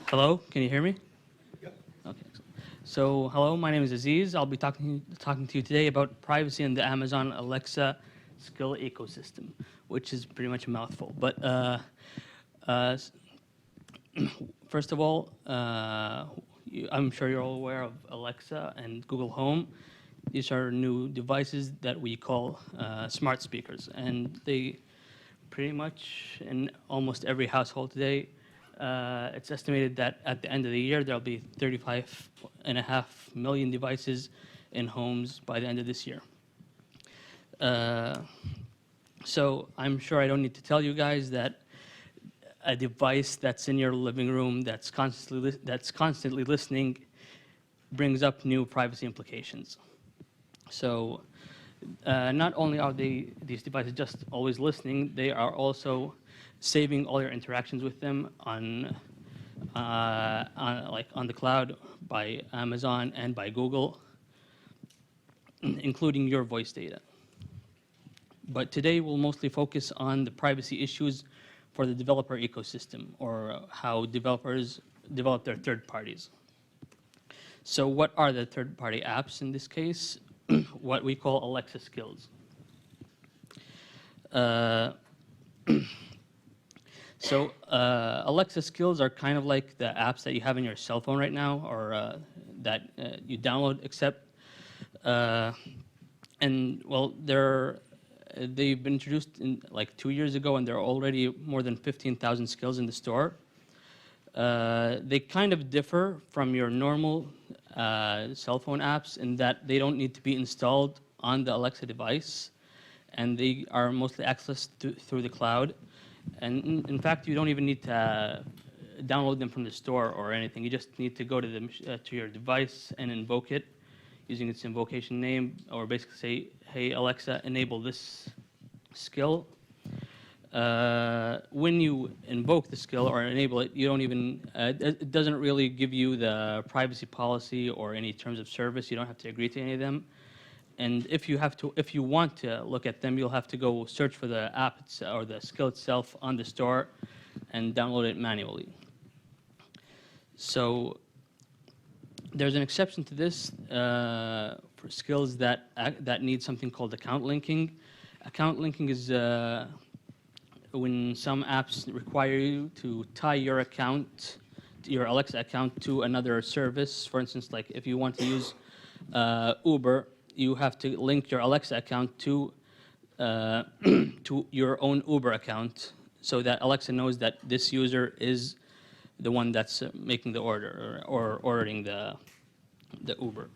Hello, can you hear me? Yep. Okay. So, hello, my name is Aziz. I'll be talking to you today about privacy in the Amazon Alexa skill ecosystem, which is pretty much a mouthful. But uh, first of all, I'm sure you're all aware of Alexa and Google Home. These are new devices that we call smart speakers, and they pretty much in almost every household today. It's estimated that at the end of the year, there'll be 35.5 million devices in homes by the end of this year. So I'm sure I don't need to tell you guys that a device that's in your living room that's constantly listening brings up new privacy implications. So not only are these devices just always listening, they are also saving all your interactions with them on the cloud by Amazon and by Google, including your voice data. But today we'll mostly focus on the privacy issues for the developer ecosystem, or how developers develop their third parties. So what are the third-party apps in this case? What we call Alexa skills. So Alexa skills are kind of like the apps that you have in your cell phone right now, or that you download, except, and well, they've been introduced in like 2 years ago, and there are already more than 15,000 skills in the store. They kind of differ from your normal cell phone apps in that they don't need to be installed on the Alexa device, and they are mostly accessed through the cloud. And in fact, you don't even need to download them from the store or anything. You just need to go to to your device and invoke it using its invocation name, or basically say, "Hey Alexa, enable this skill." When you invoke the skill or enable it, you don't even, it doesn't really give you the privacy policy or any terms of service. You don't have to agree to any of them. And if you want to look at them, you'll have to go search for the app or the skill itself on the store and download it manually. So there's an exception to this for skills that need something called account linking. Account linking is when some apps require you to tie your account, your Alexa account, to another service. For instance, like if you want to use Uber, you have to link your Alexa account to your own Uber account, so that Alexa knows that this user is the one that's making the order or ordering the Uber.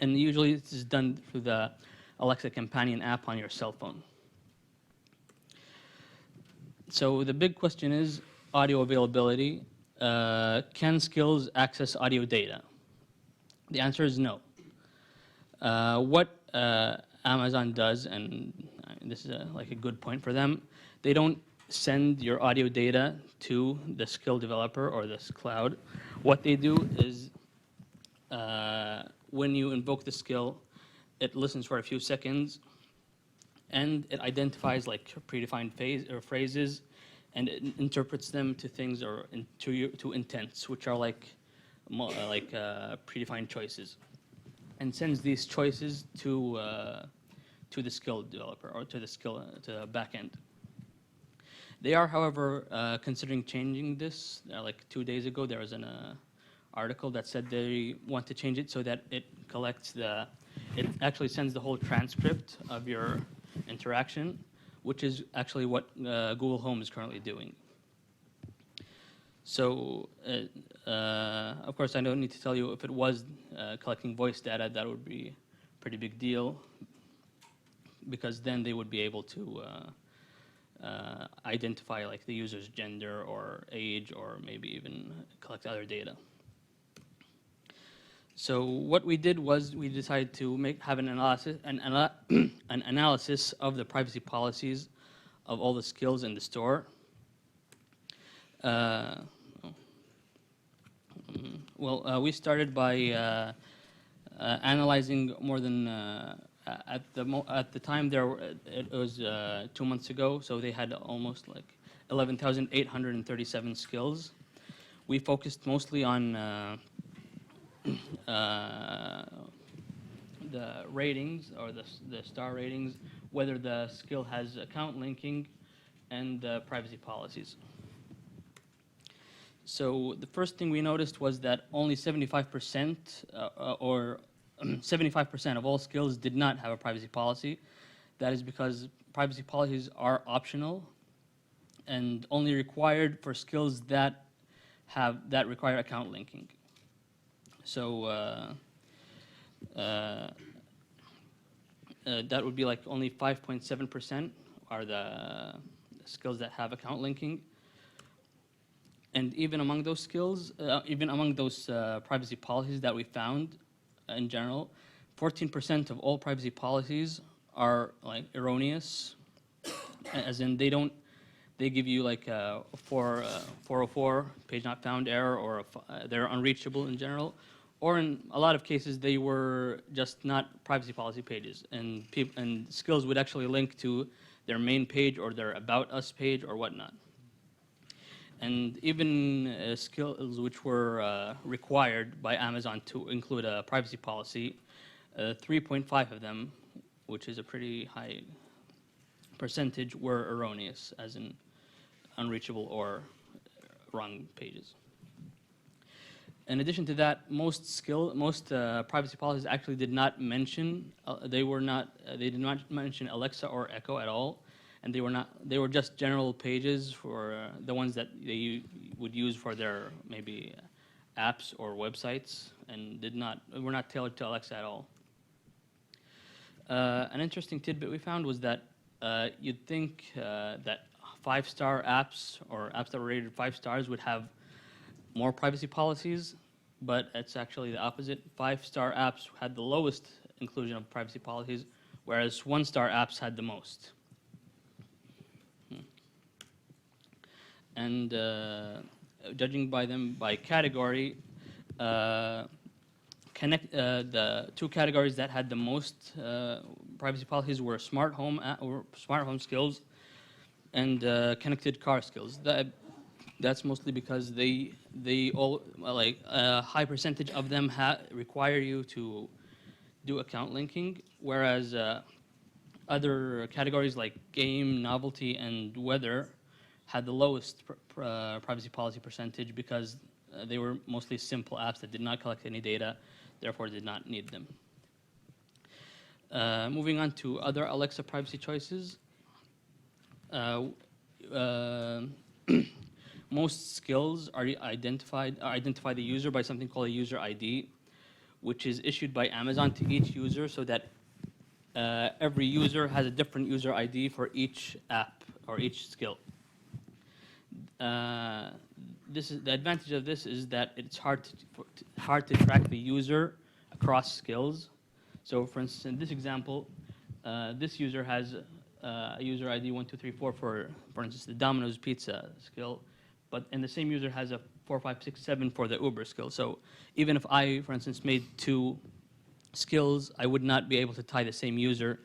And usually this is done through the Alexa companion app on your cell phone. So the big question is audio availability. Can skills access audio data? The answer is no. What Amazon does, and this is like a good point for them, they don't send your audio data to the skill developer or this cloud. What they do is when you invoke the skill, it listens for a few seconds, and it identifies like predefined phrases, and it interprets them to things or to intents, which are like predefined choices, and sends these choices to the skill developer or to the backend. They are, however, considering changing this. Like 2 days ago, there was an article that said they want to change it so that it collects it actually sends the whole transcript of your interaction, which is actually what Google Home is currently doing. So, of course, I don't need to tell you, if it was collecting voice data, that would be a pretty big deal, because then they would be able to identify like the user's gender or age, or maybe even collect other data. So what we did was we decided to have an analysis of the privacy policies of all the skills in the store. We started by analyzing more than at the time it was 2 months ago, so they had almost like 11,837 skills. we focused mostly on the ratings, or the star ratings, whether the skill has account linking, and privacy policies. So the first thing we noticed was that only 75% or 75% of all skills did not have a privacy policy. That is because privacy policies are optional and only required for skills that require account linking. So that would be like only 5.7% are the skills that have account linking. And even among those skills, even among those privacy policies that we found in general, 14% of all privacy policies are like erroneous, as in they give you like a 404 page not found error, or they're unreachable in general, or in a lot of cases they were just not privacy policy pages, and skills would actually link to their main page or their About Us page or whatnot. And even skills which were required by Amazon to include a privacy policy, 3.5 of them, which is a pretty high percentage, were erroneous, as in unreachable or wrong pages. In addition to that, most privacy policies actually did not mention they did not mention Alexa or Echo at all, and they were just general pages for the ones that they would use for their maybe apps or websites, and were not tailored to Alexa at all. An interesting tidbit we found was that you'd think that 5-star apps, or apps that were rated 5 stars, would have more privacy policies, but it's actually the opposite. 5-star apps had the lowest inclusion of privacy policies, whereas 1-star apps had the most. And judging by them by category, the 2 categories that had the most privacy policies were smart home skills and connected car skills. That's mostly because they all, like a high percentage of them require you to do account linking, whereas other categories like game, novelty, and weather had the lowest privacy policy percentage, because they were mostly simple apps that did not collect any data, therefore did not need them. Moving on to other Alexa privacy choices. Most skills identify the user by something called a user ID, which is issued by Amazon to each user, so that every user has a different user ID for each app or each skill. The advantage of this is that it's hard to track the user across skills. So, for instance, in this example, this user has a user ID 1234 for instance, the Domino's Pizza skill, but and the same user has a 4567 for the Uber skill. So, even if I, for instance, made 2 skills, I would not be able to tie the same user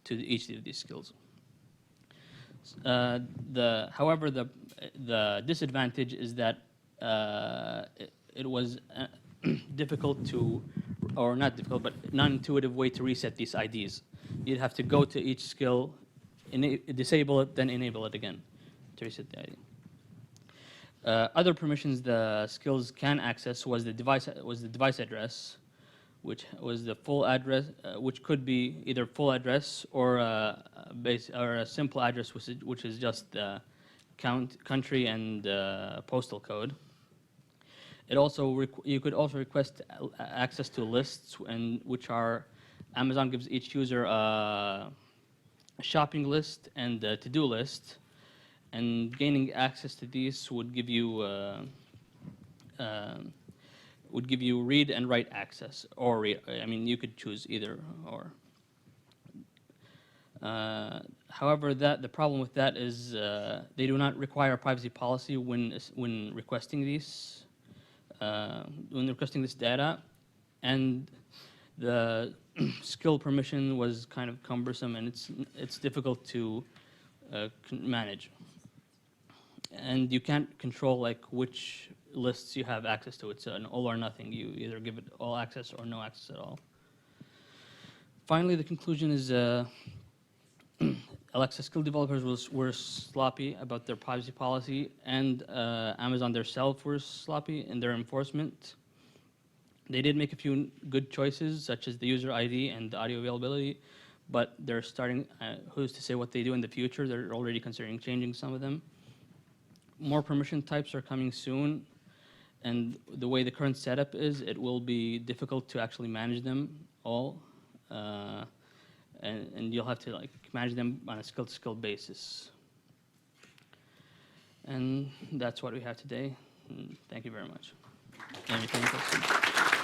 to each of these skills. However, the disadvantage is that it was difficult to, or not difficult, but non-intuitive way to reset these IDs. You'd have to go to each skill, disable it, then enable it again to reset the ID. Other permissions the skills can access was the device address, which was the full address, which could be either full address or a simple address, which is just the country and postal code. It also you could also request access to lists, and which are Amazon gives each user a shopping list and a to-do list, and gaining access to these would give you read and write access, or you could choose either or. However, the problem with that is they do not require a privacy policy when requesting these this data, and the skill permission was kind of cumbersome, and it's difficult to manage. And you can't control like which lists you have access to. It's an all or nothing. You either give it all access or no access at all. Finally, the conclusion is Alexa skill developers were sloppy about their privacy policy, and Amazon themselves were sloppy in their enforcement. They did make a few good choices, such as the user ID and the audio availability, but they're starting, who's to say what they do in the future? They're already considering changing some of them. More permission types are coming soon, and the way the current setup is, it will be difficult to actually manage them all, and you'll have to manage them on a skill-to-skill basis. And that's what we have today. And thank you very much. Any questions?